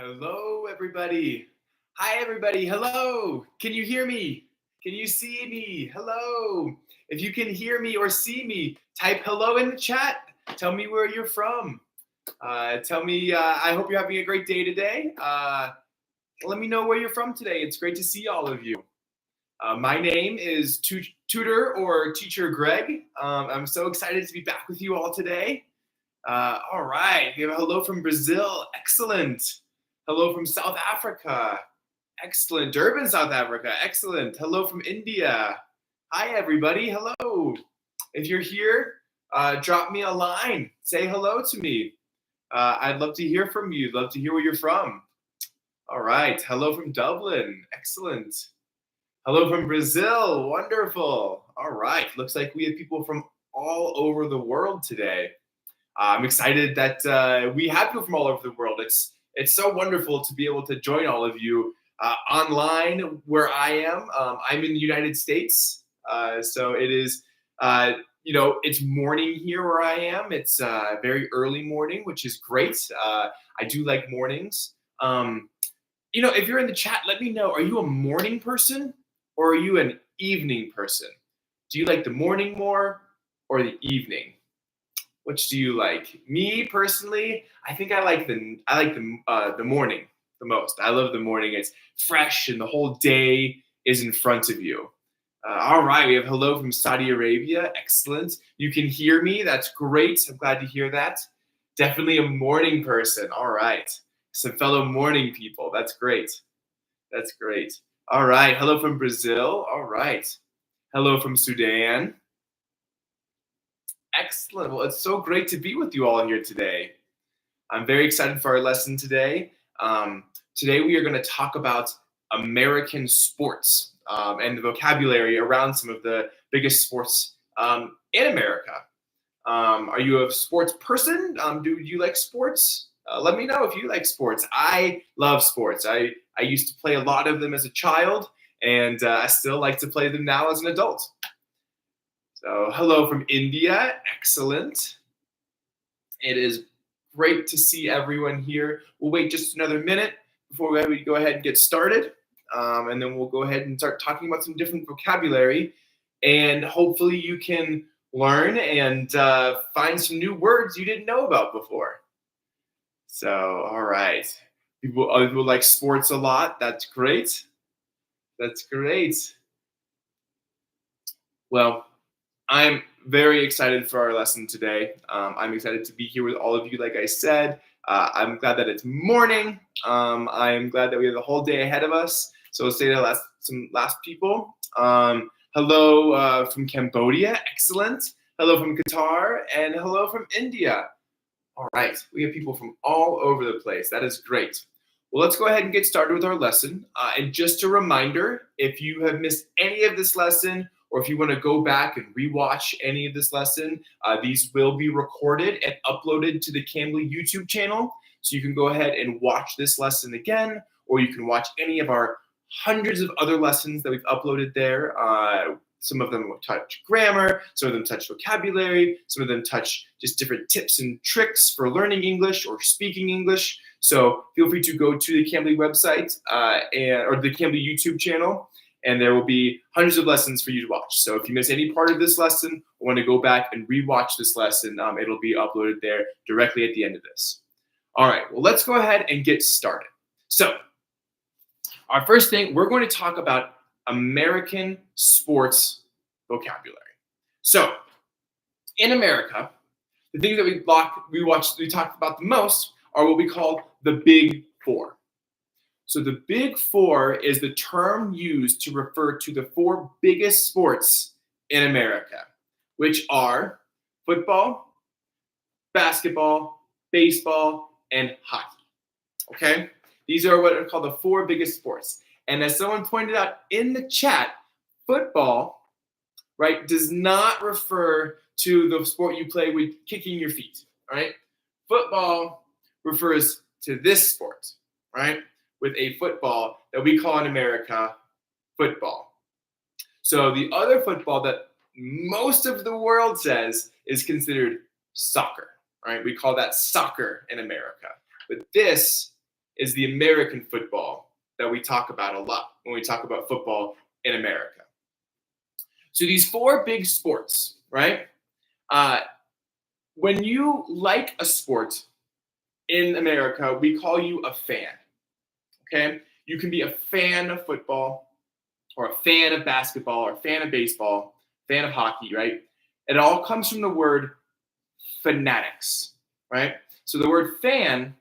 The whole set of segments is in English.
Hello, everybody. Hi, everybody. Hello. Can you hear me? Can you see me? Hello. If you can hear me or see me, type hello in the chat. Tell me where you're from. Tell me, I hope you're having a great day today. Let me know where you're from today. It's great to see all of you. My name is Tutor or Teacher Greg. I'm so excited to be back with you all today. All right. We have a hello from Brazil. Excellent. Hello from South Africa. Excellent. Durban, South Africa. Excellent. Hello from India. Hi, everybody. Hello. If you're here, drop me a line. Say hello to me. I'd love to hear from you. Love to hear where you're from. All right. Hello from Dublin. Excellent. Hello from Brazil. Wonderful. All right. Looks like we have people from all over the world today. I'm excited that we have people from all over the world. It's so wonderful to be able to join all of you online where I am. I'm in the United States, so it is, it's morning here where I am. It's very early morning, which is great. I do like mornings. If you're in the chat, let me know. Are you a morning person or are you an evening person? Do you like the morning more or the evening? Which do you like? Me personally, I think I like the morning the most. I love the morning. It's fresh and the whole day is in front of you. All right, we have hello from Saudi Arabia. Excellent. You can hear me. That's great. I'm glad to hear that. Definitely a morning person. All right. Some fellow morning people. That's great. That's great. All right. Hello from Brazil. All right. Hello from Sudan. Excellent. Well, it's so great to be with you all here today. I'm very excited for our lesson today. Today we are going to talk about American sports and the vocabulary around some of the biggest sports in America. Are you a sports person? Do you like sports? Let me know if you like sports. I love sports. I used to play a lot of them as a child, and I still like to play them now as an adult. So hello from India. Excellent. It is great to see everyone here. We'll wait just another minute before we go ahead and get started. And then we'll go ahead and start talking about some different vocabulary. And hopefully you can learn and find some new words you didn't know about before. So, all right. Other people like sports a lot. That's great. That's great. Well, I'm very excited for our lesson today. I'm excited to be here with all of you, like I said. I'm glad that it's morning. I'm glad that we have the whole day ahead of us. So we'll say to some last people. Hello from Cambodia. Excellent. Hello from Qatar. And hello from India. All right. We have people from all over the place. That is great. Well, let's go ahead and get started with our lesson. And just a reminder, if you have missed any of this lesson, or if you want to go back and rewatch any of this lesson, these will be recorded and uploaded to the Cambly YouTube channel. So you can go ahead and watch this lesson again, or you can watch any of our hundreds of other lessons that we've uploaded there. Some of them will touch grammar, some of them touch vocabulary, some of them touch just different tips and tricks for learning English or speaking English. So feel free to go to the Cambly website or the Cambly YouTube channel, and there will be hundreds of lessons for you to watch. So if you miss any part of this lesson or want to go back and rewatch this lesson, it'll be uploaded there directly at the end of this. All right, well, let's go ahead and get started. So our first thing, we're going to talk about American sports vocabulary. So in America, the things that we talk about the most are what we call the Big Four. So the Big Four is the term used to refer to the four biggest sports in America, which are football, basketball, baseball, and hockey. Okay? These are what are called the four biggest sports. And as someone pointed out in the chat, football, right, does not refer to the sport you play with kicking your feet, right? Football refers to this sport, right? With a football that we call in America football. So the other football that most of the world says is considered soccer, right? We call that soccer in America. But this is the American football that we talk about a lot when we talk about football in America. So these four big sports, right? When you like a sport in America, we call you a fan. Okay? You can be a fan of football, or a fan of basketball, or a fan of baseball, fan of hockey, right? It all comes from the word fanatics, right? So the word fan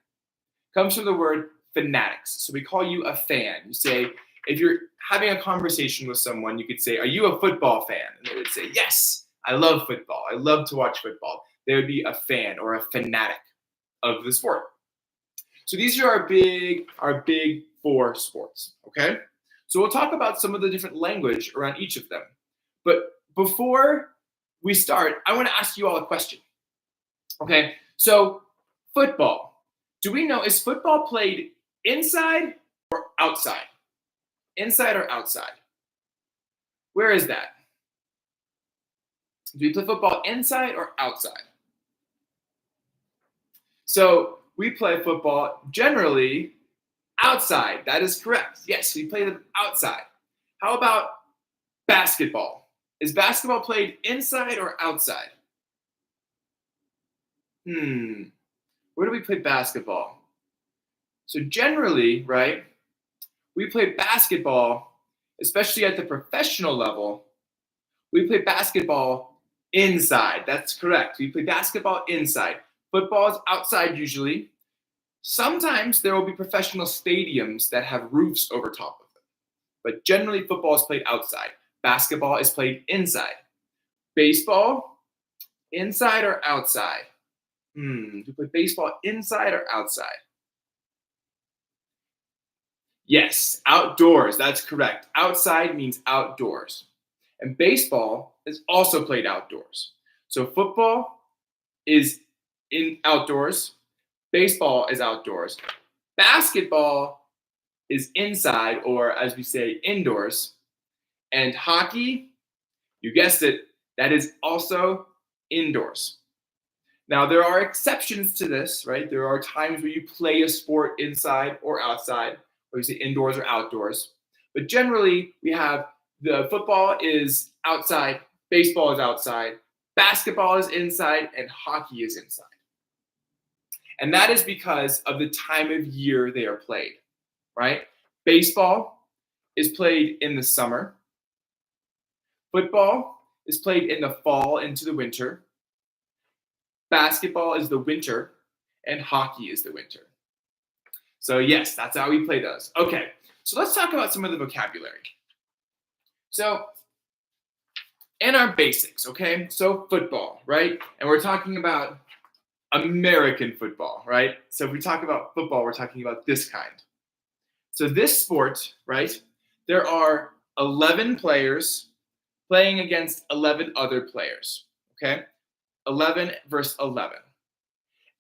comes from the word fanatics. So we call you a fan. You say, if you're having a conversation with someone, you could say, "Are you a football fan?" And they would say, "Yes, I love football. I love to watch football." They would be a fan or a fanatic of the sport. So these are our big four sports, okay? So we'll talk about some of the different language around each of them. But before we start, I want to ask you all a question. Okay, so football. Do we know, is football played inside or outside? Inside or outside? Where is that? Do we play football inside or outside? So we play football generally outside. That is correct. Yes, we play them outside. How about basketball? Is basketball played inside or outside? Where do we play basketball? So generally, right, we play basketball, especially at the professional level, we play basketball inside. That's correct. We play basketball inside. Football is outside usually. Sometimes there will be professional stadiums that have roofs over top of them. But generally, football is played outside. Basketball is played inside. Baseball, inside or outside? Do you play baseball inside or outside? Yes, outdoors. That's correct. Outside means outdoors. And baseball is also played outdoors. So football is in outdoors. Baseball is outdoors. Basketball is inside, or as we say, indoors. And hockey, you guessed it, that is also indoors. Now, there are exceptions to this, right? There are times where you play a sport inside or outside, or you say indoors or outdoors. But generally, we have the football is outside, baseball is outside, basketball is inside, and hockey is inside. And that is because of the time of year they are played, right? Baseball is played in the summer. Football is played in the fall into the winter. Basketball is the winter, and hockey is the winter. So yes, that's how we play those. Okay, so let's talk about some of the vocabulary. So in our basics, okay? So football, right? And we're talking about American football, right? So if we talk about football, we're talking about this kind. So this sport, right? There are 11 players playing against 11 other players, okay? 11 versus 11.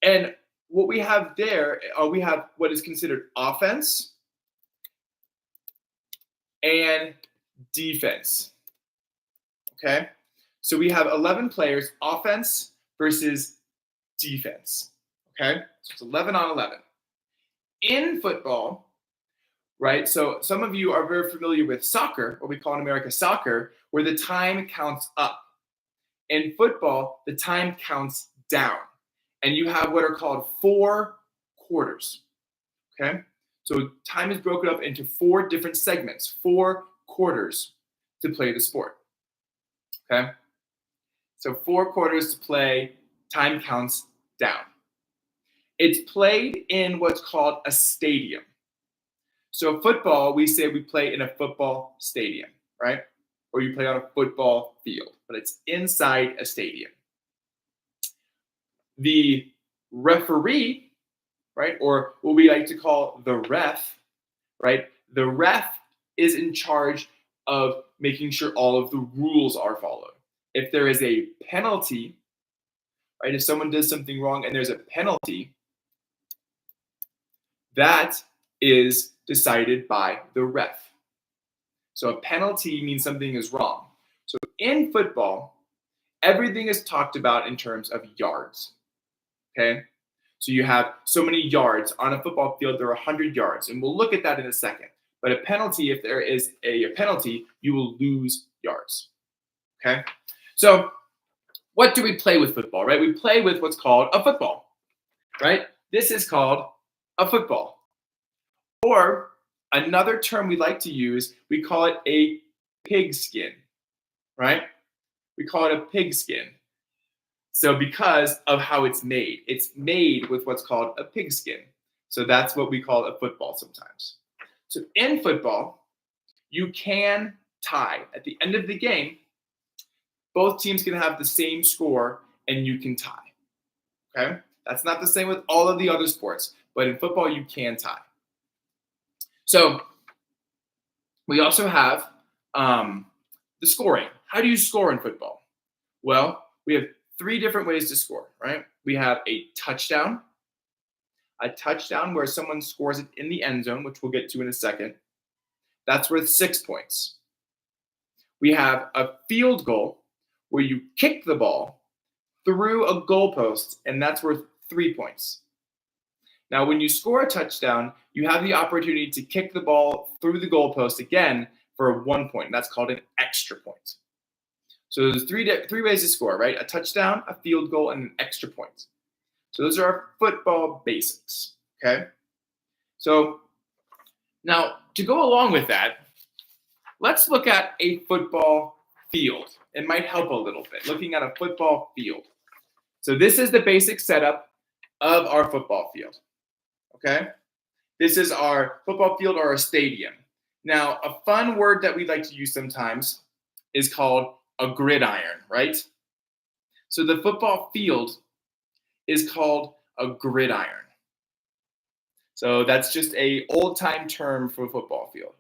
And what we have there, we have what is considered offense and defense, okay? So we have 11 players, offense versus defense, okay? So it's 11 on 11. In football, right, so some of you are very familiar with soccer, what we call in America soccer, where the time counts up. In football, the time counts down. And you have what are called 4 quarters, okay? So time is broken up into 4 different segments, 4 quarters to play the sport, okay? So 4 quarters to play, time counts down. It's played in what's called a stadium. So football, we say we play in a football stadium, right? Or you play on a football field, but it's inside a stadium. The referee, right, or what we like to call the ref, right? The ref is in charge of making sure all of the rules are followed. If there is a penalty, right, if someone does something wrong and there's a penalty, that is decided by the ref. So a penalty means something is wrong. So in football, everything is talked about in terms of yards, okay? So you have so many yards on a football field, there are 100 yards, and we'll look at that in a second. But a penalty, if there is a penalty, you will lose yards. Okay? So what do we play with football, right? We play with what's called a football, right? This is called a football. Or another term we like to use, we call it a pigskin, right? We call it a pigskin. So because of how it's made with what's called a pigskin. So that's what we call a football sometimes. So in football, you can tie. At the end of the game, both teams can have the same score and you can tie. Okay? That's not the same with all of the other sports, but in football, you can tie. So we also have the scoring. How do you score in football? Well, we have 3 different ways to score, right? We have a touchdown where someone scores it in the end zone, which we'll get to in a second. That's worth 6 points. We have a field goal where you kick the ball through a goalpost, and that's worth 3 points. Now, when you score a touchdown, you have the opportunity to kick the ball through the goalpost again for 1 point. And that's called an extra point. So there's three ways to score, right? A touchdown, a field goal, and an extra point. So those are our football basics, okay? So now to go along with that, let's look at a football field. It might help a little bit, looking at a football field. So this is the basic setup of our football field, okay? This is our football field or our stadium. Now, a fun word that we like to use sometimes is called a gridiron, right? So the football field is called a gridiron. So that's just an old-time term for a football field.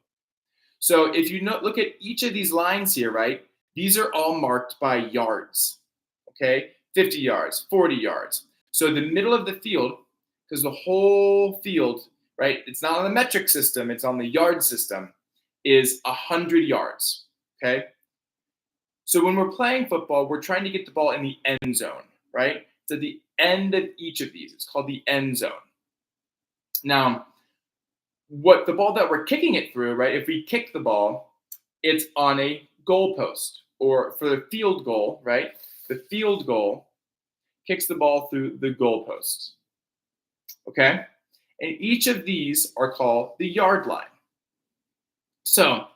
So if you look at each of these lines here, right? These are all marked by yards, okay? 50 yards, 40 yards. So the middle of the field, because the whole field, right? It's not on the metric system, it's on the yard system, is 100 yards, okay? So when we're playing football, we're trying to get the ball in the end zone, right? It's at the end of each of these. It's called the end zone. Now, what the ball that we're kicking it through, right? If we kick the ball, it's on a goalpost, or for the field goal, right? The field goal kicks the ball through the goalposts, okay? And each of these are called the yard line. So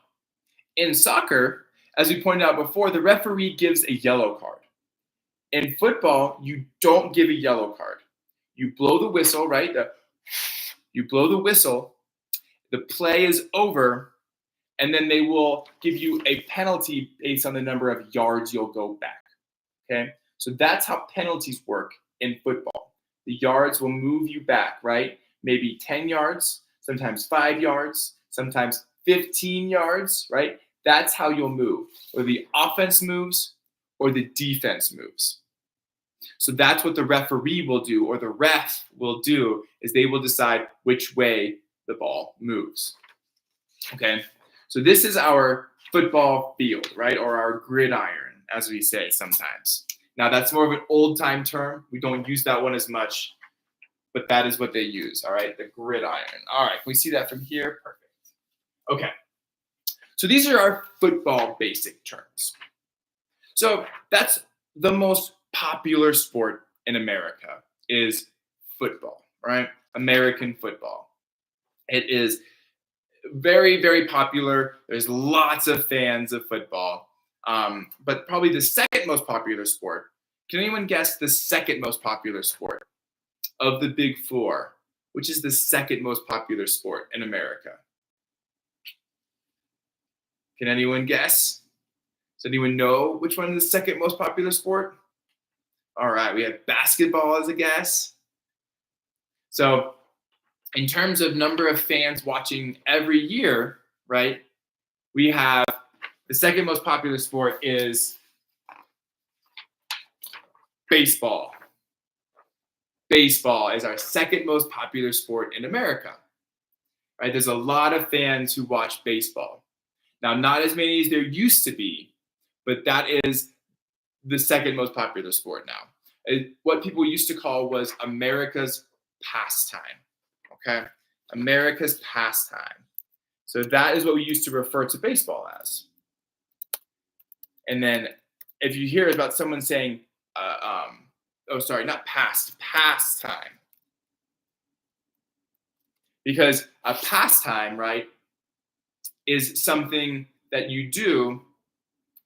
in soccer, as we pointed out before, the referee gives a yellow card. In football, you don't give a yellow card. You blow the whistle, right? You blow the whistle, the play is over, and then they will give you a penalty based on the number of yards you'll go back, okay? So that's how penalties work in football. The yards will move you back, right? Maybe 10 yards, sometimes 5 yards, sometimes 15 yards, right? That's how you'll move. Or the offense moves or the defense moves. So that's what the referee will do, or the ref will do, is they will decide which way the ball moves. Okay? So this is our football field, right? Or our gridiron, as we say sometimes. Now that's more of an old-time term. We don't use that one as much, but that is what they use, all right? The gridiron. All right, can we see that from here? Perfect. Okay. So these are our football basic terms. So that's the most popular sport in America, is football, right? American football. It is very, very popular. There's lots of fans of football. But probably the second most popular sport, can anyone guess the second most popular sport of the big four? Which is the second most popular sport in America? Can anyone guess? Does anyone know which one is the second most popular sport? All right, we have basketball as a guess. So in terms of number of fans watching every year, right, we have the second most popular sport is baseball. Baseball is our second most popular sport in America, right? There's a lot of fans who watch baseball. Now, not as many as there used to be, but that is the second most popular sport now. What people used to call was America's pastime. Okay, America's pastime. So that is what we used to refer to baseball as. And then if you hear about someone saying, not pastime. Because a pastime, right, is something that you do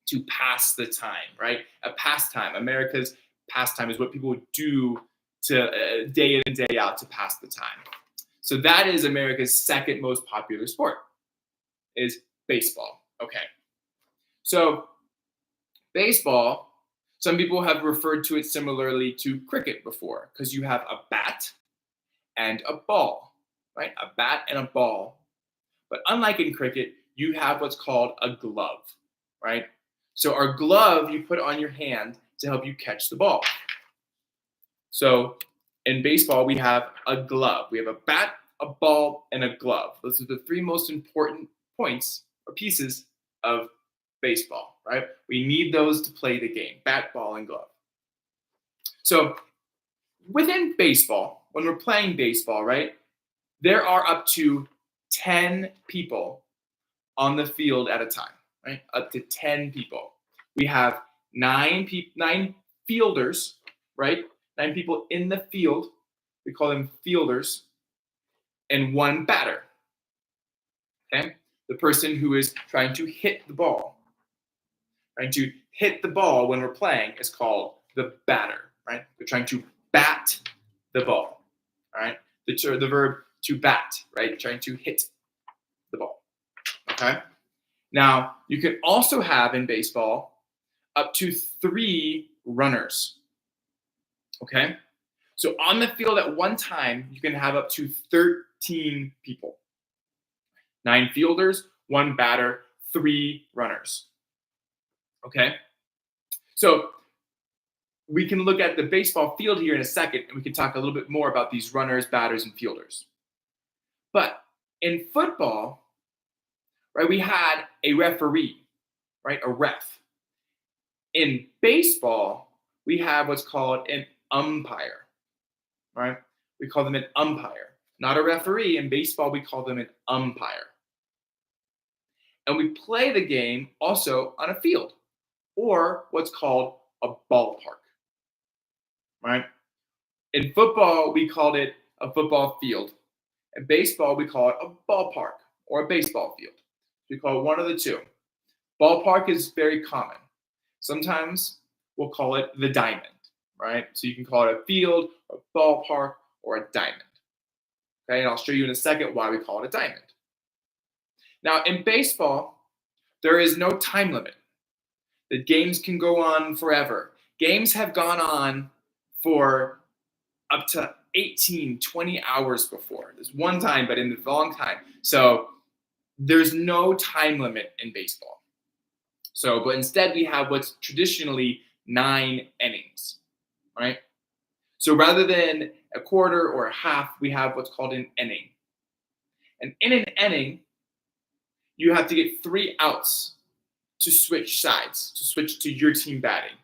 to pass the time, right? A pastime. America's pastime is what people do to day in and day out to pass the time. So that is America's second most popular sport, is baseball. Okay. So baseball, some people have referred to it similarly to cricket before, because you have a bat and a ball, right? A bat and a ball. But unlike in cricket, you have what's called a glove, right? So our glove you put on your hand to help you catch the ball. So in baseball, we have a glove. We have a bat, a ball, and a glove. Those are the three most important points or pieces of baseball, right? We need those to play the game: bat, ball, and glove. So within baseball, when we're playing baseball, right, there are up to 10 people on the field at a time, right? Up to 10 people. We have nine fielders, right? 9 people in the field. We call them fielders, and 1 batter. Okay? The person who is trying to hit the ball. Trying to hit the ball when we're playing is called the batter, right? They're trying to bat the ball. All right? The verb to bat, right? Trying to hit the ball. Okay? Now, you can also have in baseball up to 3 runners. Okay? So on the field at one time, you can have up to 13 people. 9 fielders, 1 batter, 3 runners. Okay? So we can look at the baseball field here in a second, and we can talk a little bit more about these runners, batters, and fielders. But in football, right, we had a referee, right, a ref. In baseball, we have what's called an umpire, right? We call them an umpire, not a referee. In baseball, we call them an umpire. And we play the game also on a field, or what's called a ballpark, right? In football, we called it a football field. In baseball, we call it a ballpark or a baseball field. We call it one of the two. Ballpark is very common. Sometimes we'll call it the diamond, right? So you can call it a field, a ballpark, or a diamond. Okay, and I'll show you in a second why we call it a diamond. Now, in baseball, there is no time limit. The games can go on forever. Games have gone on for up to 18, 20 hours before. There's one time, but in a long time. So there's no time limit in baseball. So, but instead we have what's traditionally 9 innings, right? So rather than a quarter or a half, we have what's called an inning. And in an inning, you have to get 3 outs to switch sides, to switch to your team batting,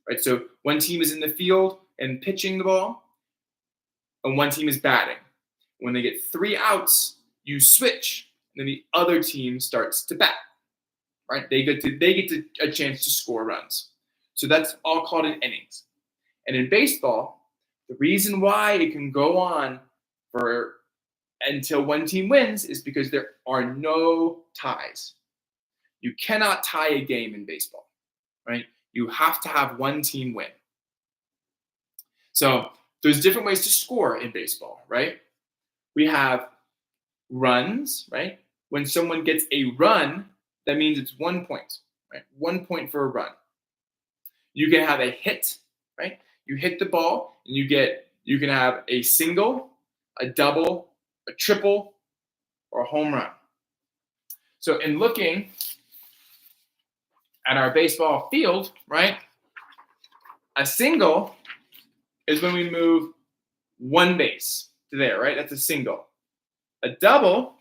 right? So one team is in the field and pitching the ball, and one team is batting. When they get 3 outs, you switch, and then the other team starts to bat, right? They get a chance to score runs. So that's all called an innings. And in baseball, the reason why it can go on for until one team wins is because there are no ties. You cannot tie a game in baseball, right? You have to have one team win. So there's different ways to score in baseball, right? We have runs, right? When someone gets a run, that means it's 1 point, right? 1 point for a run. You can have a hit, right? You hit the ball and you can have a single, a double, a triple, or a home run. So in looking at our baseball field, right? A single is when we move 1 base to there, right? That's a single. A double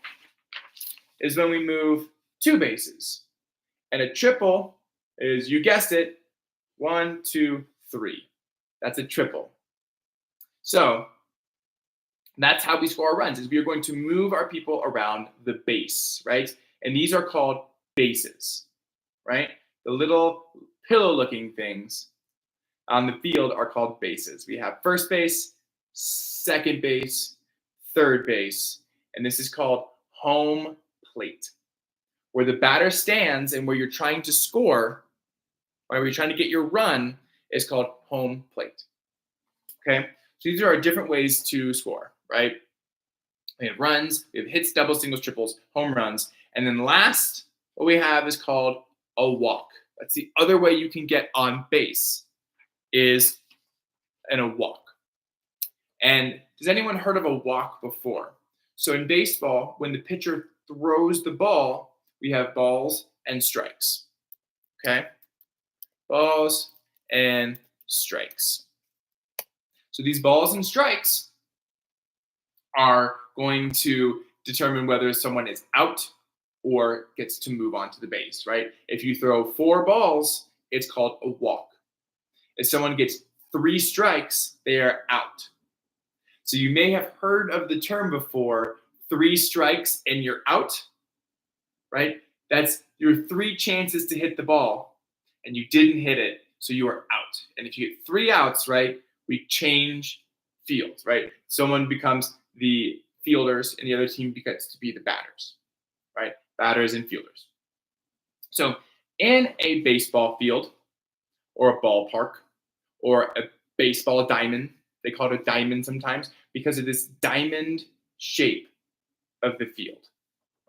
is when we move 2 bases. And a triple is, you guessed it, 1, 2, 3. That's a triple. So That's how we score our runs, is we are going to move our people around the base, right? And these are called bases, right? The little pillow-looking things on the field are called bases. We have first base, second base, third base, and this is called home plate. Where the batter stands and where you're trying to score, or where you're trying to get your run, is called home plate. Okay, so these are our different ways to score, right? We have runs, we have hits, doubles, singles, triples, home runs, and then last, what we have is called a walk. That's the other way you can get on base, is in a walk. And has anyone heard of a walk before? So in baseball, when the pitcher throws the ball, we have balls and strikes. Okay? Balls and strikes. So these balls and strikes are going to determine whether someone is out or gets to move on to the base, right? If you throw 4 balls, it's called a walk. If someone gets 3 strikes, they are out. So you may have heard of the term before, 3 strikes and you're out, right? That's your 3 chances to hit the ball and you didn't hit it, so you are out. And if you get 3 outs, right, we change fields, right? Someone becomes the fielders and the other team gets to be the batters, right? Batters and fielders. So in a baseball field or a ballpark or a baseball diamond, they call it a diamond sometimes because of this diamond shape of the field,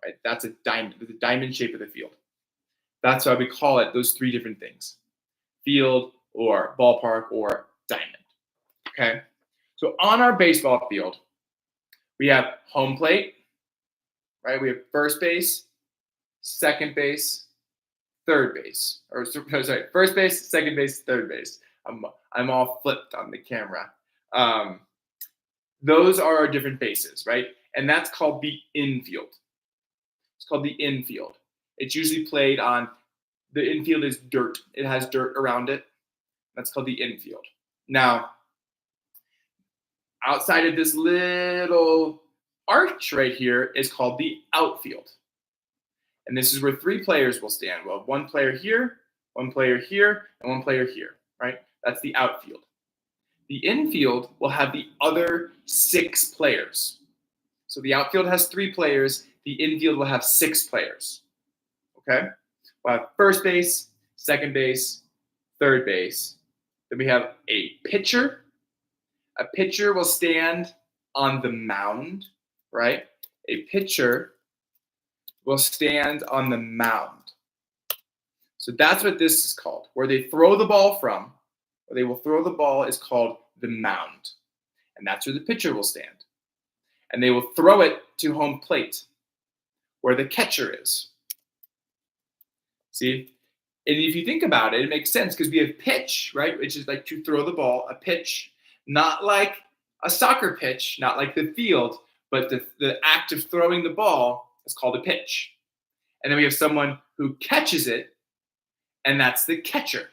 right? That's a diamond, the diamond shape of the field. That's why we call it those 3 different things: field or ballpark or diamond. Okay, so on our baseball field, we have home plate, right? We have first base, second base, third base, or sorry, first base, second base, third base. I'm all flipped on the camera. Those are our different bases, right? And that's called the infield. It's called the infield. It's usually played on, the infield is dirt. It has dirt around it. That's called the infield. Now, outside of this little arch right here is called the outfield. And this is where 3 players will stand. We'll have 1 player here, 1 player here, and 1 player here, right? That's the outfield. The infield will have the other 6 players. So the outfield has 3 players. The infield will have 6 players. Okay? We'll have first base, second base, third base. Then we have a pitcher. A pitcher will stand on the mound, right? A pitcher will stand on the mound. So that's what this is called. Where they throw the ball from, where they will throw the ball, is called the mound. And that's where the pitcher will stand. And they will throw it to home plate, where the catcher is. See? And if you think about it, it makes sense because we have pitch, right? Which is like to throw the ball, a pitch, not like a soccer pitch, not like the field, but the act of throwing the ball is called a pitch. And then we have someone who catches it, and that's the catcher.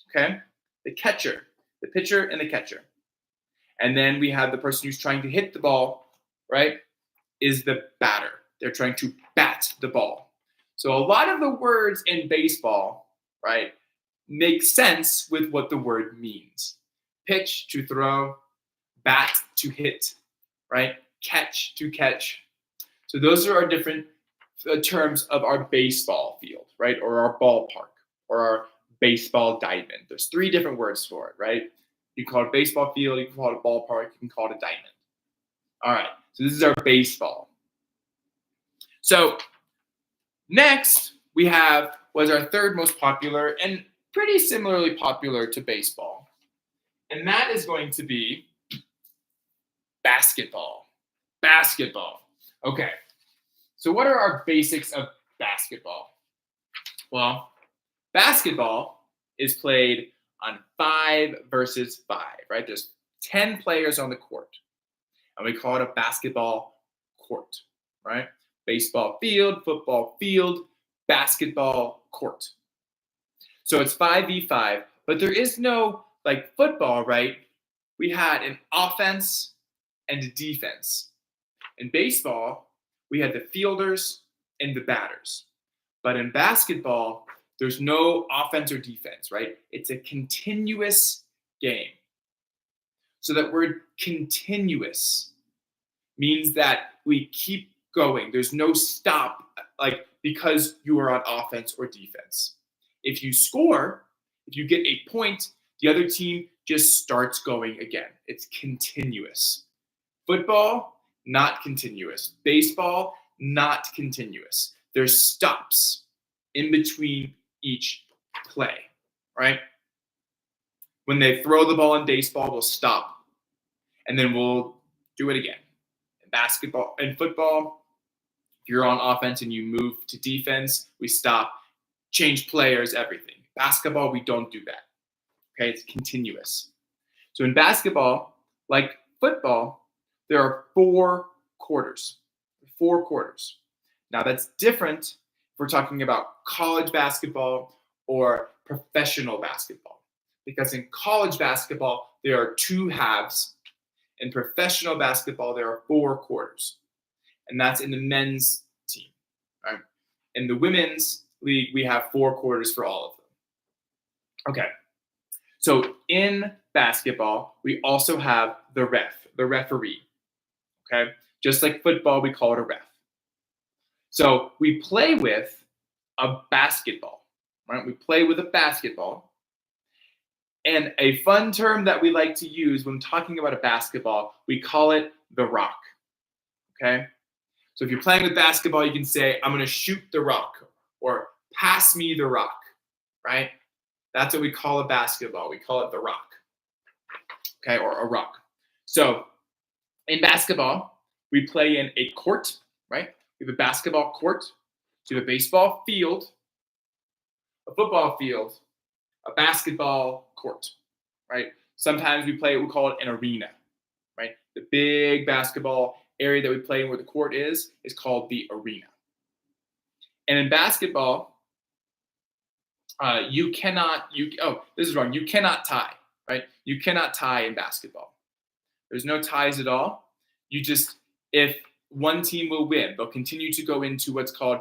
Okay? The catcher, the pitcher and the catcher. And then we have the person who's trying to hit the ball, right, is the batter. They're trying to bat the ball. So a lot of the words in baseball, right, make sense with what the word means. Pitch, to throw; bat, to hit, right? Catch, to catch. So those are our different terms of our baseball field, right? Or our ballpark, or our baseball diamond. There's 3 different words for it, right? You can call it a baseball field, you can call it a ballpark, you can call it a diamond. All right, so this is our baseball. So next, we have was our 3rd most popular and pretty similarly popular to baseball. And that is going to be basketball. Basketball. Okay, so what are our basics of basketball? Well, basketball is played on 5 versus 5, right? There's 10 players on the court. And we call it a basketball court, right? Baseball field, football field, basketball court. So it's 5v5, but there is no, like football, right? We had an offense and a defense. In baseball, we have the fielders and the batters. But in basketball, there's no offense or defense, right? It's a continuous game. So that word continuous means that we keep going. There's no stop, like because you are on offense or defense. If you score, if you get a point, the other team just starts going again. It's continuous. Football, not continuous. Baseball, not continuous. There's stops in between each play, right? When they throw the ball in baseball, we'll stop, and then we'll do it again. In basketball and football, if you're on offense and you move to defense, we stop, change players, everything. Basketball, we don't do that. Okay, it's continuous. So in basketball, like football, there are 4 quarters. 4 quarters. Now that's different if we're talking about college basketball or professional basketball. Because in college basketball, there are 2 halves. In professional basketball, there are 4 quarters. And that's in the men's team. Right? In the women's league, we have 4 quarters for all of them. Okay. So in basketball, we also have the referee. Okay. Just like football, we call it a ref. So we play with a basketball, right? We play with a basketball. And a fun term that we like to use when talking about a basketball, we call it the rock. Okay. So if you're playing with basketball, you can say, I'm going to shoot the rock or pass me the rock, right? That's what we call a basketball. We call it the rock, okay, or a rock. So in basketball, we play in a court, right? We have a basketball court. So you have a baseball field, a football field, a basketball court, right? Sometimes we call it an arena, right? The big basketball area that we play in where the court is called the arena. And in basketball, you cannot tie, right? You cannot tie in basketball. There's no ties at all. If one team will win, they'll continue to go into what's called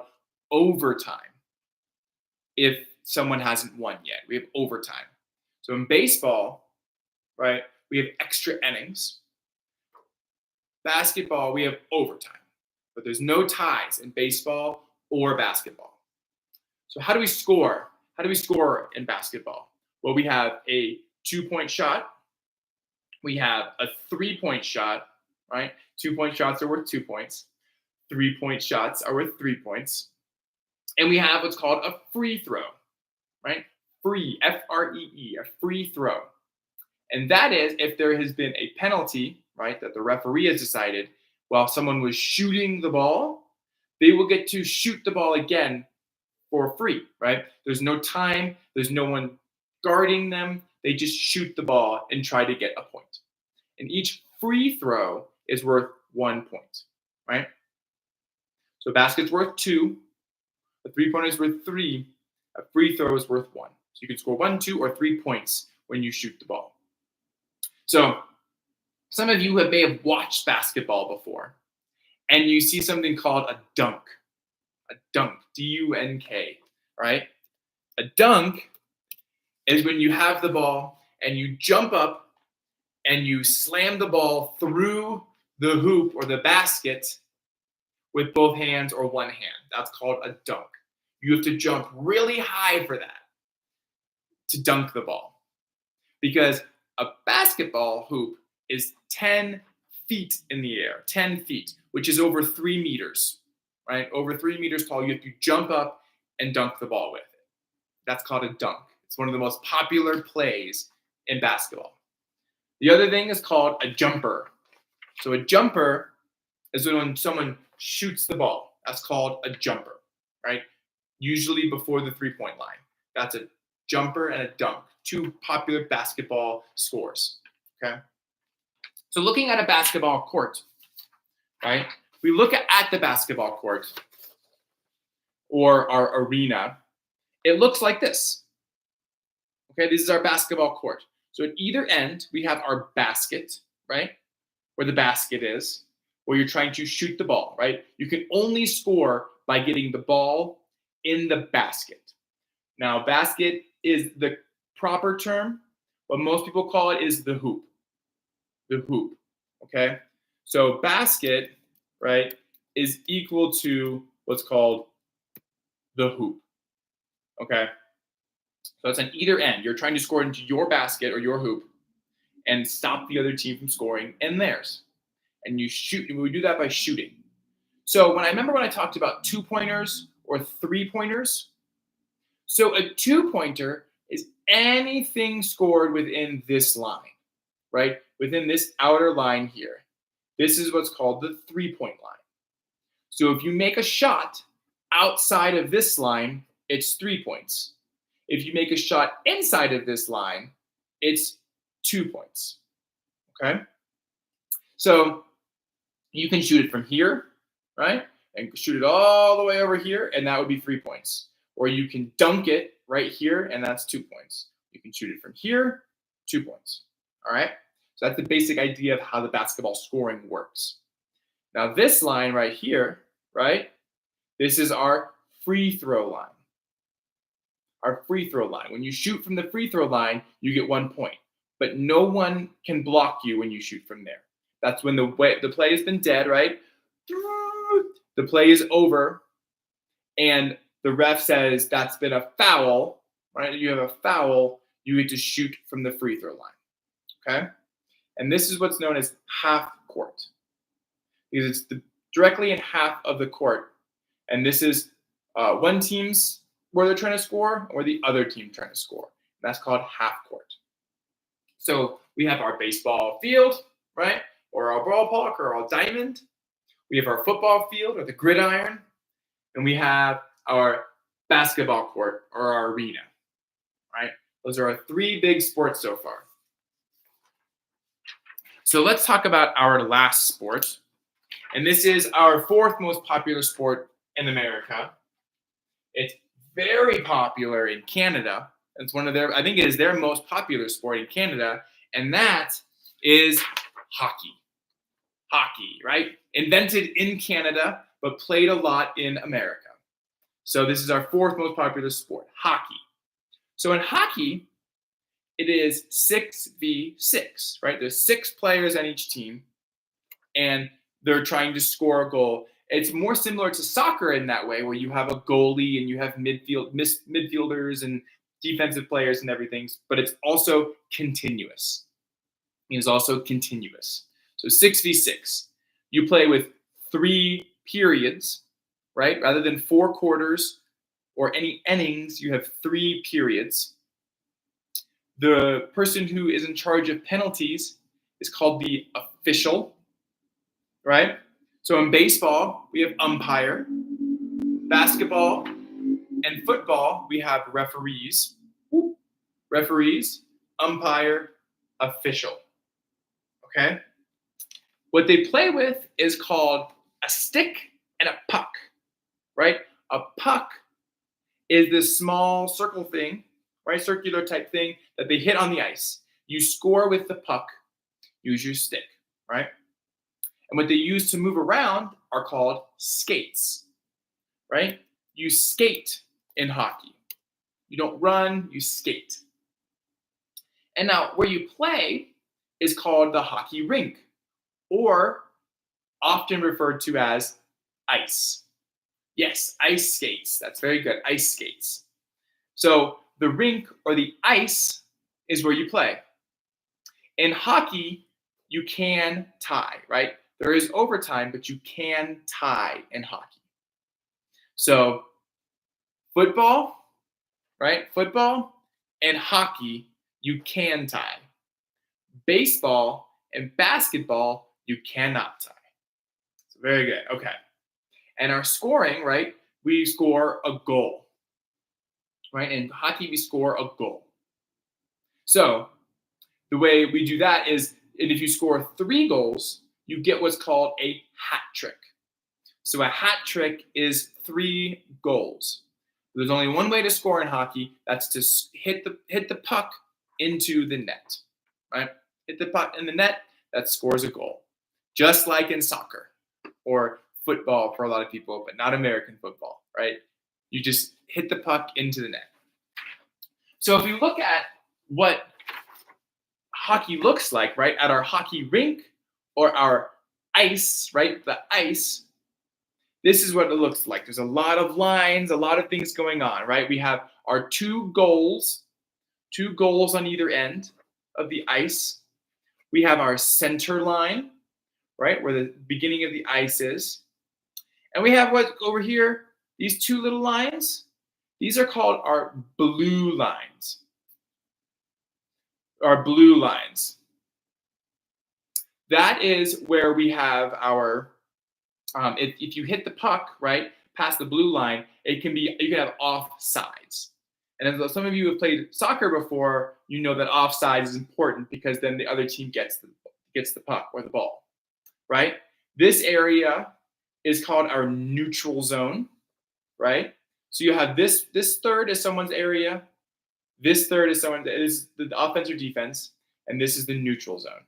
overtime. If someone hasn't won yet, we have overtime. So in baseball, right, we have extra innings. Basketball, we have overtime, but there's no ties in baseball or basketball. So how do we score? How do we score in basketball? Well, we have a 2-point shot. We have a 3-point shot, right? 2-point shots are worth 2 points. 3-point shots are worth 3 points. And we have what's called a free throw, right? Free, F-R-E-E, a free throw. And that is if there has been a penalty, right, that the referee has decided while someone was shooting the ball, they will get to shoot the ball again for free, right? There's no time. There's no one guarding them. They just shoot the ball and try to get a point. And each free throw is worth 1 point, right? So a basket's worth 2. A 3-pointer is worth 3. A free throw is worth 1. So you can score 1, 2, or 3 points when you shoot the ball. So some of you may have watched basketball before, and you see something called a dunk. A dunk, D-U-N-K, right? A dunk is when you have the ball and you jump up and you slam the ball through the hoop or the basket with both hands or one hand. That's called a dunk. You have to jump really high for that to dunk the ball. Because a basketball hoop is 10 feet in the air, 10 feet, which is over 3 meters, right? Over 3 meters tall. You have to jump up and dunk the ball with it. That's called a dunk. It's one of the most popular plays in basketball. The other thing is called a jumper. So a jumper is when someone shoots the ball. That's called a jumper, right? Usually before the 3-point line. That's a jumper and a dunk. 2 popular basketball scores, okay? So looking at a basketball court, right? We look at the basketball court or our arena. It looks like this. Okay, this is our basketball court. So at either end, we have our basket, right? where the basket is, where you're trying to shoot the ball, right? You can only score by getting the ball in the basket. Now, basket is the proper term. What most people call it is the hoop. The hoop, okay? So basket, right, is equal to what's called the hoop, okay? So it's on either end. You're trying to score into your basket or your hoop and stop the other team from scoring in theirs. And you shoot, and we do that by shooting. So when I talked about 2-pointers or 3-pointers, so a 2-pointer is anything scored within this line, right? Within this outer line here. This is what's called the 3-point line. So if you make a shot outside of this line, it's 3 points. If you make a shot inside of this line, it's 2 points, okay? So you can shoot it from here, right? And shoot it all the way over here, and that would be 3 points. Or you can dunk it right here, and that's 2 points. You can shoot it from here, 2 points, all right? So that's the basic idea of how the basketball scoring works. Now this line right here, right? This is our free throw line. Our free throw line. When you shoot from the free throw line, you get 1 point. But no one can block you when you shoot from there. That's when the play has been dead, right? The play is over, and the ref says that's been a foul, right? You have a foul, you get to shoot from the free throw line, okay? And this is what's known as half court, because it's directly in half of the court, and this is one team's where they're trying to score or the other team trying to score. That's called half court. So we have our baseball field, right? Or our ballpark or our diamond. We have our football field or the gridiron. And we have our basketball court or our arena, right? Those are our 3 big sports so far. So let's talk about our last sport. And this is our 4th most popular sport in America. It's very popular in Canada. It's one of their, I think it is their most popular sport in Canada, and that is hockey. Hockey, right? Invented in Canada, but played a lot in America. So this is our 4th most popular sport, hockey. So in hockey, it is 6v6, right? There's 6 players on each team, and they're trying to score a goal. It's more similar to soccer in that way, where you have a goalie and you have midfielders and defensive players and everything, but it's also continuous. It is also continuous. So 6v6. You play with 3 periods, right? Rather than 4 quarters or any innings, you have 3 periods. The person who is in charge of penalties is called the official, right? So in baseball, we have umpire. Basketball and football, we have referees. Referees, umpire, official. Okay? What they play with is called a stick and a puck, right? A puck is this small circle thing, right? Circular type thing that they hit on the ice. You score with the puck, use your stick, right? And what they use to move around are called skates, right? You skate in hockey. You don't run, you skate. And now where you play is called the hockey rink, or often referred to as ice. Yes, ice skates. That's very good, ice skates. So the rink or the ice is where you play. In hockey, you can tie, right? There is overtime, but you can tie in hockey. So football, right? Football and hockey, you can tie. Baseball and basketball, you cannot tie. So very good. Okay. And our scoring, right? We score a goal, right? In hockey, we score a goal. So the way we do that is, and if you score 3 goals, you get what's called a hat trick. So a hat trick is 3 goals. There's only one way to score in hockey. That's to hit the puck into the net, right? Hit the puck in the net, that scores a goal. just like in soccer or football for a lot of people, but not American football, right? You just hit the puck into the net. So if we look at what hockey looks like, right, at our hockey rink or our ice, right, the ice, this is what it looks like. There's a lot of lines, a lot of things going on, right? We have our two goals on either end of the ice. We have our center line, right, where the beginning of the ice is. And we have what over here, these two little lines. These are called our blue lines. Our blue lines. That is where we have our, if you hit the puck, right, past the blue line, you can have offsides. And as some of you have played soccer before, you know that offside is important because then the other team gets the puck or the ball, right? This area is called our neutral zone, right? So you have this third is someone's area, this third is the offense or defense, and this is the neutral zone.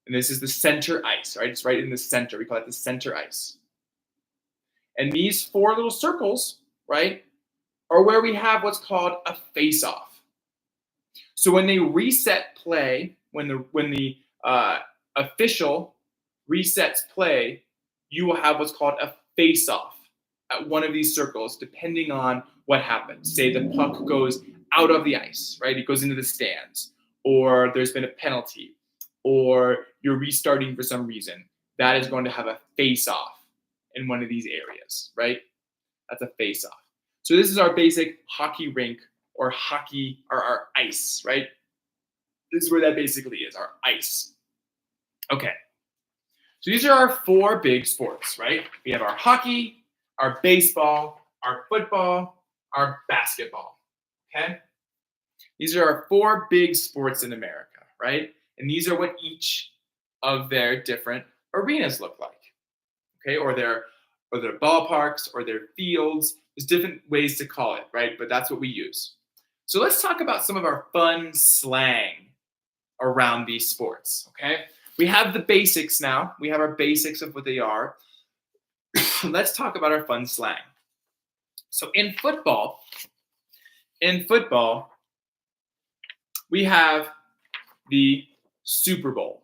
And this is the center ice, right? It's right in the center. We call it the center ice. And these four little circles, right, are where we have what's called a face-off. So when they reset play, when the official resets play, you will have what's called a face-off at one of these circles, depending on what happens. Say the puck goes out of the ice, right? It goes into the stands, or there's been a penalty, or you're restarting for some reason. That is going to have a face-off in one of these areas, right? That's a face-off. So this is our basic hockey rink or hockey or our ice, right? This is where that basically is, our ice. Okay. So these are our four big sports, right? We have our hockey, our baseball, our football, our basketball, okay? These are our four big sports in America, right? And these are what each of their different arenas look like, okay? Or their ballparks or their fields. There's different ways to call it, right? But that's what we use. So let's talk about some of our fun slang around these sports, okay? We have the basics now. We have our basics of what they are. Let's talk about our fun slang. So in football, we have the Super Bowl,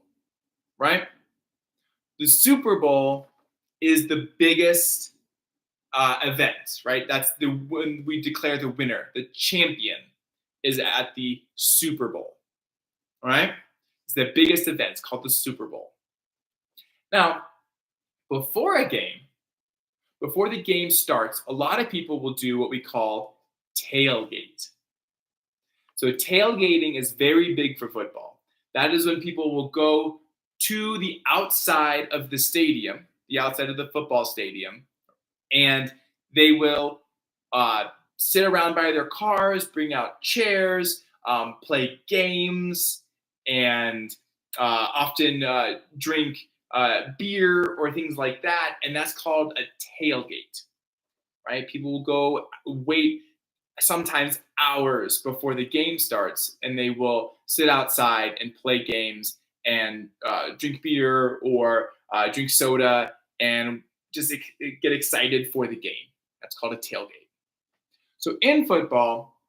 right? The Super Bowl is the biggest event, right? That's when we declare the winner. The champion is at the Super Bowl, all right? It's the biggest event. It's called the Super Bowl. Now, before the game starts, a lot of people will do what we call tailgate. So tailgating is very big for football. That is when people will go to the outside of the stadium, the outside of the football stadium, and they will sit around by their cars, bring out chairs, play games, and often drink beer or things like that, and that's called a tailgate, right? People will go wait sometimes hours before the game starts, and they will sit outside and play games and drink beer or drink soda and just get excited for the game. That's called a tailgate. So in football,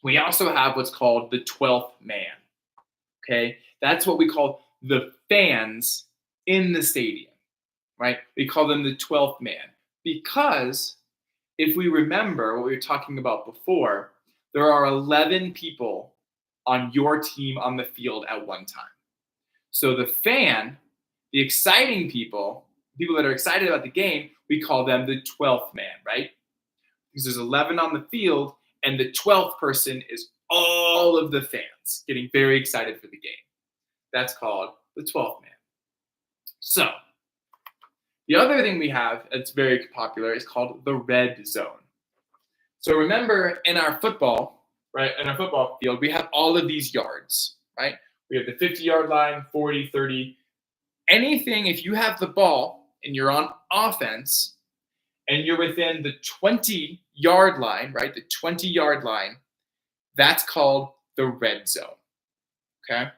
we also have what's called the 12th man. Okay, that's what we call the fans in the stadium, right? We call them the 12th man because if we remember what we were talking about before, there are 11 people on your team on the field at one time. So the fan, the exciting people that are excited about the game, we call them the 12th man, right? Because there's 11 on the field, and the 12th person is all of the fans getting very excited for the game. That's called the 12th man. So the other thing we have that's very popular is called the red zone. So remember in our football, right, in our football field, we have all of these yards, right? We have the 50-yard line, 40, 30. Anything, if you have the ball and you're on offense and you're within the 20-yard line, right, the 20-yard line, that's called the red zone, okay?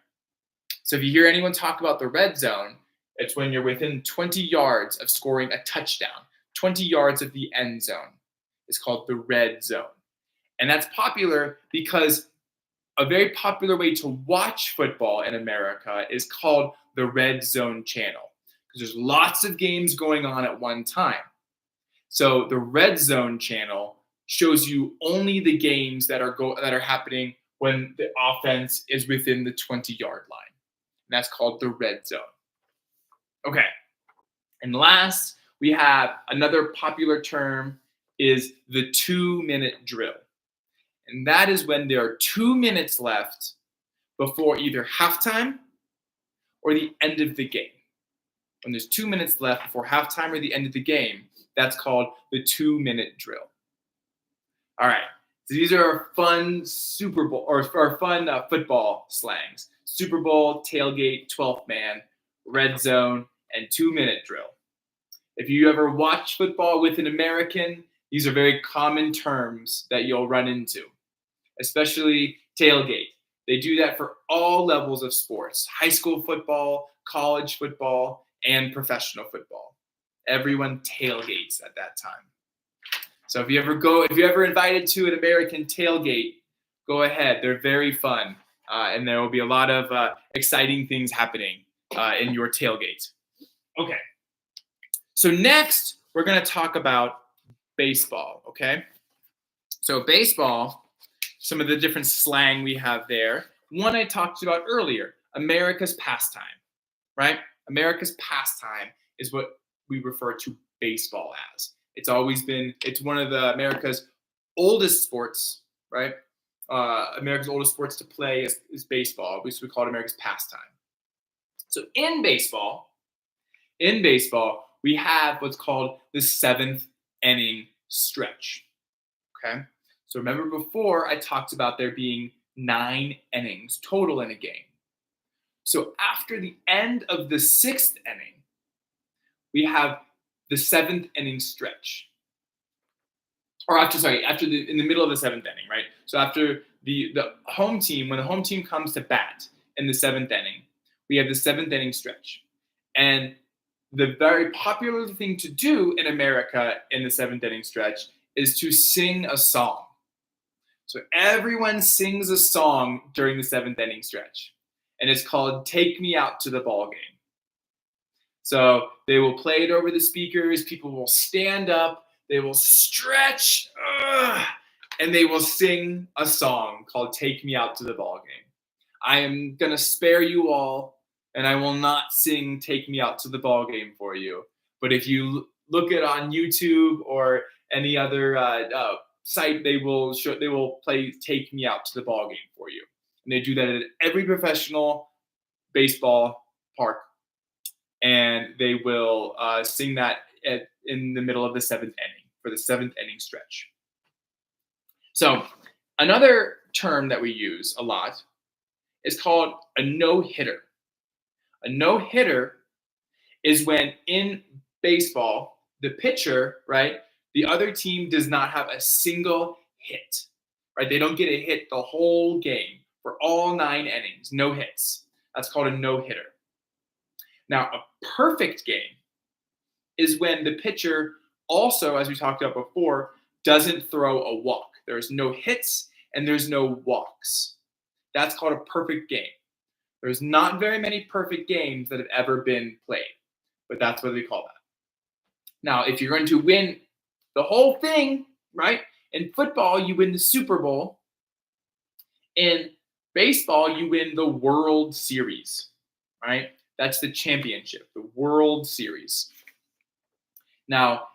So if you hear anyone talk about the red zone, It's when you're within 20 yards of scoring a touchdown, 20 yards of the end zone. It's called the red zone. And that's popular because a very popular way to watch football in America is called the red zone channel, because there's lots of games going on at one time. So the red zone channel shows you only the games that are happening when the offense is within the 20-yard line. And that's called the red zone. Okay. And last, we have another popular term is the 2-minute drill. And that is when there are 2 minutes left before either halftime or the end of the game. When there's 2 minutes left before halftime or the end of the game, that's called the 2-minute drill. All right. So these are our fun Super Bowl or our fun football slangs: Super Bowl, tailgate, 12th man, red zone, and 2-minute drill. If you ever watch football with an American, these are very common terms that you'll run into, especially tailgate. They do that for all levels of sports: high school football, college football, and professional football. Everyone tailgates at that time. So if you're ever invited to an American tailgate, go ahead. They're very fun, and there will be a lot of exciting things happening in your tailgate. Okay. So next, we're going to talk about baseball, okay? So baseball, some of the different slang we have there. One I talked about earlier, America's pastime, right? America's pastime is what we refer to baseball as. It's one of America's oldest sports, right? America's oldest sports to play is baseball. We call it America's pastime. So in baseball, we have what's called the 7th inning stretch. Okay. So remember before I talked about there being 9 innings total in a game. So after the end of the 6th inning, we have the 7th inning stretch. In the middle of the 7th inning, right? So after the home team, when the home team comes to bat in the 7th inning, we have the 7th inning stretch. And the very popular thing to do in America in the 7th inning stretch is to sing a song. So everyone sings a song during the 7th inning stretch, and it's called "Take Me Out to the Ball Game." So they will play it over the speakers. People will stand up. They will stretch, and they will sing a song called "Take Me Out to the Ball Game." I am going to spare you all, and I will not sing "Take Me Out to the Ball Game" for you. But if you look it on YouTube or any other site, they will play "Take Me Out to the Ball Game" for you. And they do that at every professional baseball park. And they will sing that in the middle of the 7th inning for the 7th inning stretch. So another term that we use a lot is called a no-hitter. A no-hitter is when in baseball, the pitcher, right, the other team does not have a single hit, right? They don't get a hit the whole game for all 9 innings, no hits. That's called a no-hitter. Now, a perfect game is when the pitcher also, as we talked about before, doesn't throw a walk. There's no hits and there's no walks. That's called a perfect game. There's not very many perfect games that have ever been played, but that's what we call that. Now, if you're going to win the whole thing, right? In football, you win the Super Bowl. In baseball, you win the World Series, right? That's the championship, the World Series. Now,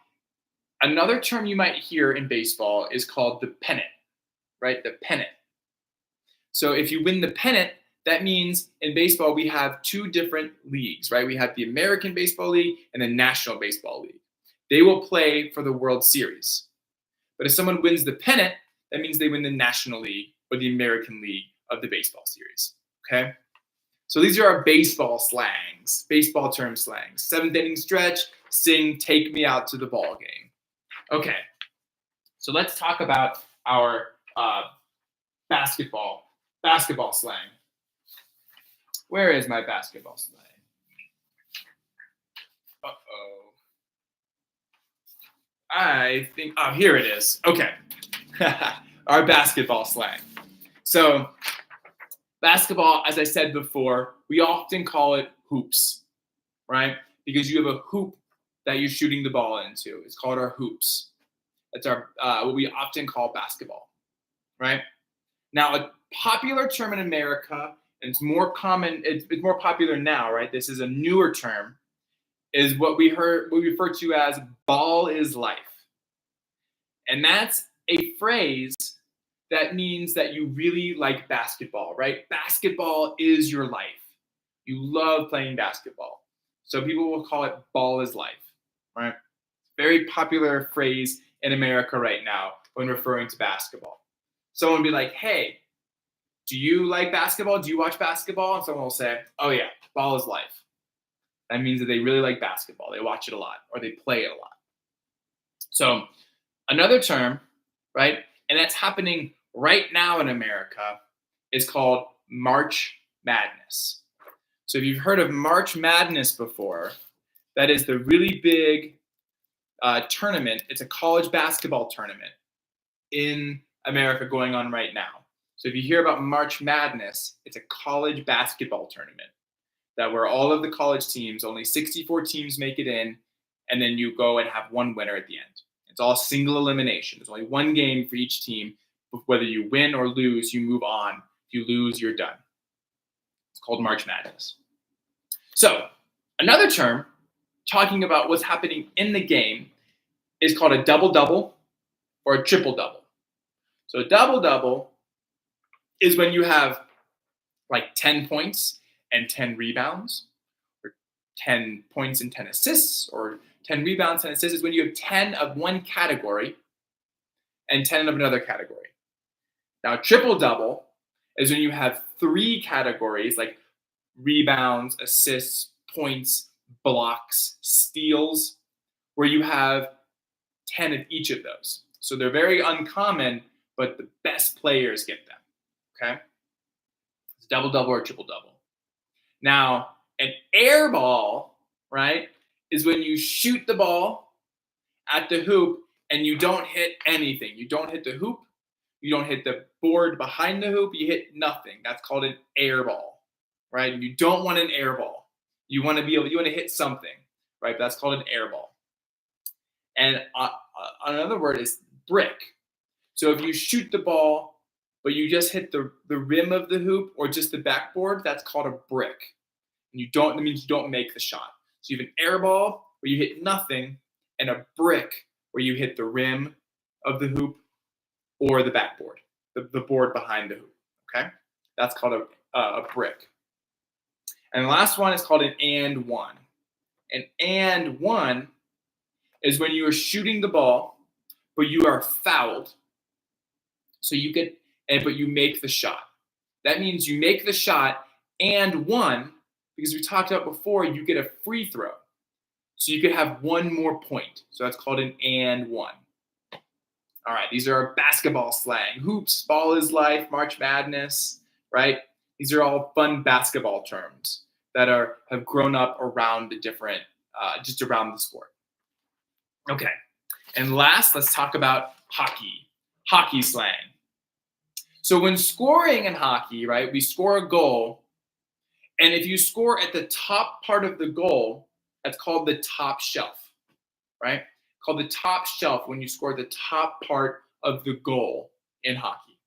another term you might hear in baseball is called the pennant, right? The pennant. So if you win the pennant, that means in baseball we have 2 different leagues, right? We have the American Baseball League and the National Baseball League. They will play for the World Series. But if someone wins the pennant, that means they win the National League or the American League of the baseball series, okay? So these are our baseball slangs, baseball term slangs. 7th inning stretch, sing "Take Me Out to the Ball Game." Okay, so let's talk about our basketball slang. Where is my basketball slang? I think, oh, here it is. Okay. Our basketball slang. So, basketball, as I said before, we often call it hoops, right? Because you have a hoop that you're shooting the ball into. It's called our hoops. That's our what we often call basketball, right? Now, a popular term in America, and it's more common, it's more popular now, right? This is a newer term, is what we refer to as ball is life. And that's a phrase that means that you really like basketball, right? Basketball is your life. You love playing basketball. So people will call it ball is life, right? Very popular phrase in America right now when referring to basketball. Someone will be like, hey, do you like basketball? Do you watch basketball? And someone will say, oh yeah, ball is life. That means that they really like basketball. They watch it a lot or they play it a lot. So another term, right, and that's happening right now in America, is called March Madness. So if you've heard of March Madness before, that is the really big tournament. It's a college basketball tournament in America going on right now. So if you hear about March Madness, it's a college basketball tournament that where all of the college teams, only 64 teams make it in, and then you go and have one winner at the end. It's all single elimination. There's only one game for each team. Whether you win or lose, you move on. If you lose, you're done. It's called March Madness. So another term talking about what's happening in the game is called a double-double or a triple-double. So a double-double is when you have like 10 points and 10 rebounds, or 10 points and 10 assists, or 10 rebounds and assists is when you have 10 of one category and 10 of another category. Now, triple-double is when you have 3 categories like rebounds, assists, points, blocks, steals, where you have 10 of each of those. So they're very uncommon, but the best players get them, okay? It's double-double or triple-double. Now, an air ball, right, is when you shoot the ball at the hoop and you don't hit anything. You don't hit the hoop. You don't hit the board behind the hoop. You hit nothing. That's called an air ball, right? And you don't want an air ball. You want to hit something, right? That's called an air ball. And another word is brick. So if you shoot the ball, but you just hit the rim of the hoop or just the backboard, that's called a brick. And that means you don't make the shot. So you have an air ball where you hit nothing and a brick where you hit the rim of the hoop or the backboard, the board behind the hoop, okay? That's called a brick. And the last one is called an and one. An and one is when you are shooting the ball, but you are fouled. So but you make the shot. That means you make the shot and one, because we talked about before, you get a free throw. So you could have one more point. So that's called an and one. All right, these are our basketball slang. Hoops, ball is life, March Madness, right? These are all fun basketball terms that have grown up around the different, just around the sport. Okay, and last, let's talk about hockey slang. So when scoring in hockey, right, we score a goal, and if you score at the top part of the goal, that's called the top shelf, right? Called the top shelf when you score the top part of the goal in hockey,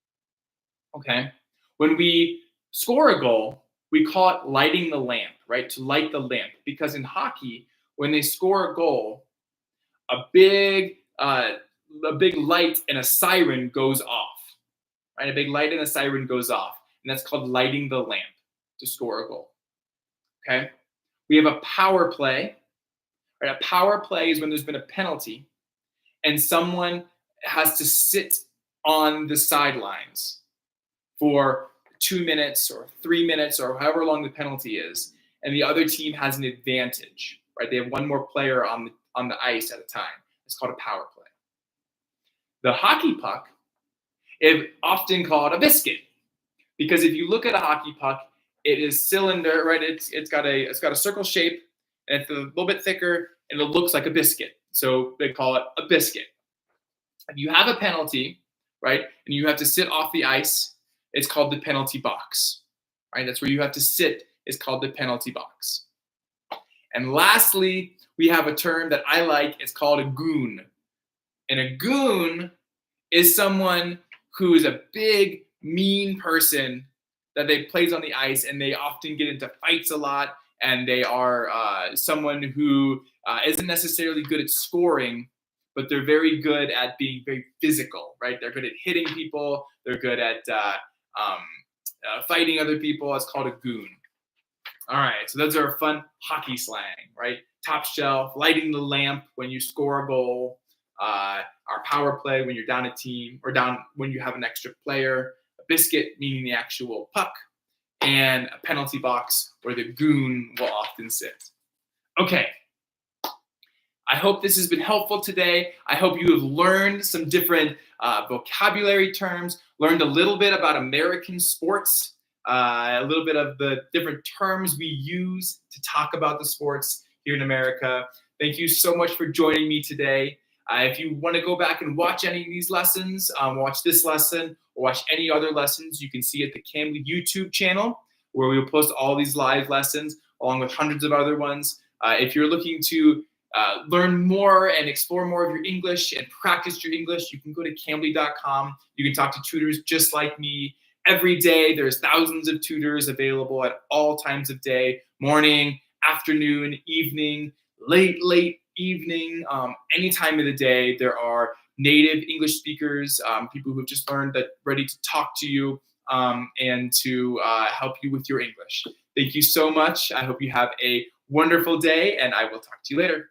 okay? When we score a goal, we call it lighting the lamp, right? To light the lamp, because in hockey, when they score a goal, a big light and a siren goes off, right? A big light and a siren goes off, and that's called lighting the lamp to score a goal, okay? We have a power play, right? A power play is when there's been a penalty and someone has to sit on the sidelines for 2 minutes or 3 minutes or however long the penalty is, and the other team has an advantage, right? They have one more player on the ice at a time. It's called a power play. The hockey puck is often called a biscuit, because if you look at a hockey puck, it is cylinder, right? It's got a circle shape, and it's a little bit thicker, and it looks like a biscuit. So they call it a biscuit. If you have a penalty, right, and you have to sit off the ice, it's called the penalty box, right? That's where you have to sit. It's called the penalty box. And lastly, we have a term that I like. It's called a goon. And a goon is someone who is a big, mean person that they plays on the ice, and they often get into fights a lot, and they are someone who isn't necessarily good at scoring, but they're very good at being very physical, right? They're good at hitting people. They're good at fighting other people. It's called a goon. All right, so those are fun hockey slang, right? Top shelf, lighting the lamp when you score a goal, our power play when you're down a team, or down when you have an extra player, a biscuit meaning the actual puck, and a penalty box where the goon will often sit. Okay, I hope this has been helpful today. I hope you have learned some different vocabulary terms, learned a little bit about American sports, a little bit of the different terms we use to talk about the sports here in America. Thank you so much for joining me today. If you want to go back and watch any of these lessons, watch this lesson or watch any other lessons, you can see at the Cambly YouTube channel, where we will post all these live lessons along with hundreds of other ones. If you're looking to learn more and explore more of your English and practice your English, you can go to Cambly.com. You can talk to tutors just like me. Every day, there's thousands of tutors available at all times of day, morning, afternoon, evening, late evening, any time of the day. There are native English speakers, people who have just learned that ready to talk to you and to help you with your English. Thank you so much. I hope you have a wonderful day, and I will talk to you later.